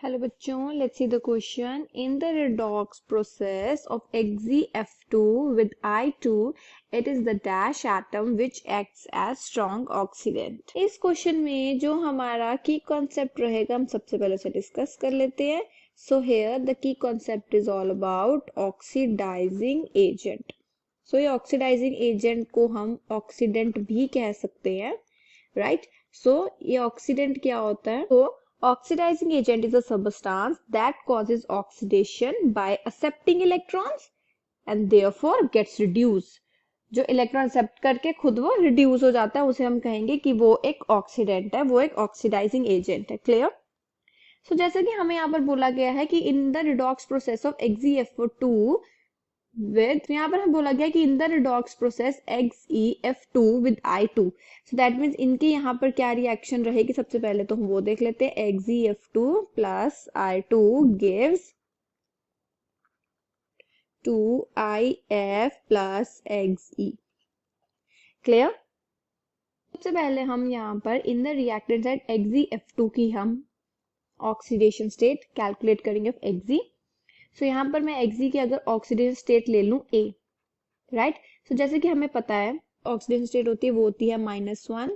Hello बच्चों, let's see the question. In the redox process of XeF2 with I2, it is the dash atom which acts as strong oxidant. इस question में जो हमारा की concept रहेगा हम सबसे पहले उसे डिस्कस कर लेते हैं. So here the key concept is all about oxidizing agent. So ये oxidizing agent को हम oxidant भी कह सकते हैं, right? So ये oxidant क्या होता है? तो oxidizing agent is a substance that causes oxidation by accepting electrons and therefore gets reduced. जो इलेक्ट्रॉन एक्सेप्ट करके खुद वो रिड्यूस हो जाता है उसे हम कहेंगे कि वो एक ऑक्सीडेंट है, वो एक ऑक्सीडाइजिंग एजेंट है. क्लियर? सो जैसे कि हमें यहाँ पर बोला गया है कि in the redox process of XeF2 with यहाँ पर हमें बोला गया कि in the redox process XeF2 with I2. So that means इनके यहाँ पर क्या रिएक्शन रहेगी सबसे पहले तो हम वो देख लेते हैं. XeF2 plus I2 gives 2IF plus Xe. Clear? सबसे पहले हम यहाँ पर in the reactant side XeF2 की हम ऑक्सीडेशन स्टेट कैलकुलेट करेंगे ऑफ Xe. सो यहाँ पर मैं Xe की अगर ऑक्सीडेशन स्टेट ले लूं A, राइट? सो जैसे कि हमें पता है ऑक्सीडेशन स्टेट होती है वो होती है -1.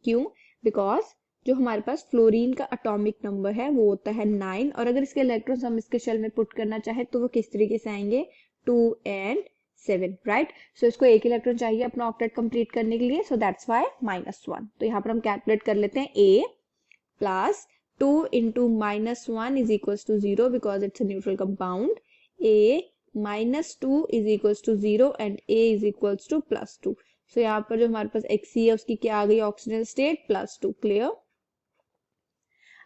क्यों? बिकॉज जो हमारे पास फ्लोरीन का एटॉमिक नंबर है वो होता है 9 और अगर इसके इलेक्ट्रॉन्स हम इसके शेल में पुट करना चाहे तो वो किस तरीके से आएंगे 2 and 7, राइट? सो इसको एक इलेक्ट्रॉन चाहिए अपना ऑक्टेट कंप्लीट करने के लिए. So that's why -1. तो यहाँ पर हम कैलकुलेट कर लेते हैं A plus 2 into -1 is equals to 0 because it's a neutral compound. A minus 2 is equals to 0 and A is equals to plus 2. So यहाँ पर जो हमारे पास Xe है उसकी क्या आ गई ऑक्सीजन स्टेट +2. क्लियर?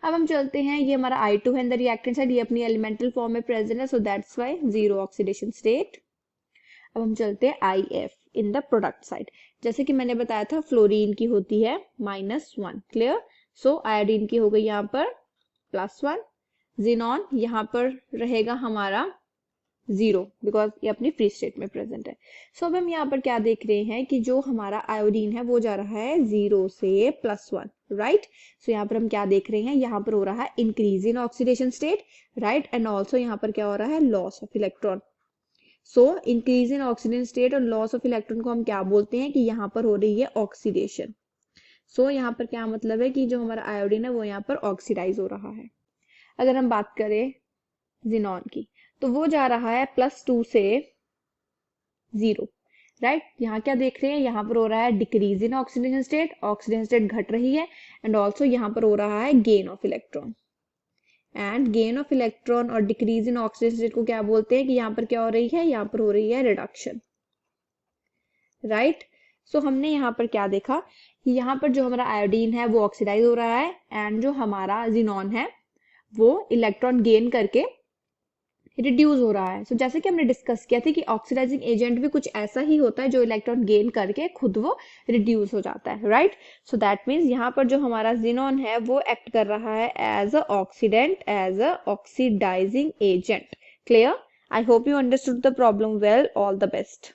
अब हम चलते हैं, ये हमारा I2 है इन द रिएक्टेंट साइड, ये अपनी एलिमेंटल फॉर्म में प्रेजेंट है. So that's why 0 oxidation state. अब हम चलते हैं IF in the product side. जैसे कि मैंने बताया था फ्लोरीन की होती है -1. क्लियर? सो आयोडीन की हो गई यहाँ पर +1. जिनॉन यहाँ पर रहेगा हमारा 0 बिकॉज ये अपनी फ्री स्टेट में प्रेजेंट है. सो अब हम यहाँ पर क्या देख रहे हैं कि जो हमारा आयोडीन है वो जा रहा है 0 से +1, राइट? सो यहाँ पर हम क्या देख रहे हैं, यहाँ पर हो रहा है increase in oxidation state, right? And also यहाँ पर क्या हो रहा है loss of electron. So increase in oxidation state और लॉस ऑफ इलेक्ट्रॉन को हम क्या बोलते हैं कि यहाँ पर हो रही है ऑक्सीडेशन. सो यहाँ पर क्या मतलब है कि जो हमारा आयोडीन है वो यहाँ पर ऑक्सीडाइज हो रहा है. अगर हम बात करें जिनॉन की तो वो जा रहा है +2 से 0, राइट? यहाँ क्या देख रहे हैं, यहाँ पर हो रहा है डिक्रीज इन ऑक्सीडेशन स्टेट घट रही है एंड ऑल्सो यहाँ पर हो रहा है gain of electron. And gain of electron और डिक्रीज इन ऑक्सीडेशन स्टेट को क्या बोलते हैं कि यहाँ पर क्या हो रही है, यहाँ पर हो रही है रिडक्शन, राइट? सो हमने यहाँ पर क्या देखा कि यहाँ पर जो हमारा आयोडीन है वो ऑक्सीडाइज हो रहा है एंड जो हमारा जिनॉन है वो इलेक्ट्रॉन गेन करके रिड्यूस हो रहा है. सो जैसे कि हमने डिस्कस किया था कि ऑक्सीडाइजिंग एजेंट भी कुछ ऐसा ही होता है जो इलेक्ट्रॉन गेन करके खुद वो रिड्यूस हो जाता है, राइट? सो दैट मीन्स यहाँ पर जो हमारा जिनॉन है वो एक्ट कर रहा है as a oxidant, as a oxidising agent. Clear? I hope you understood the problem well. All the best.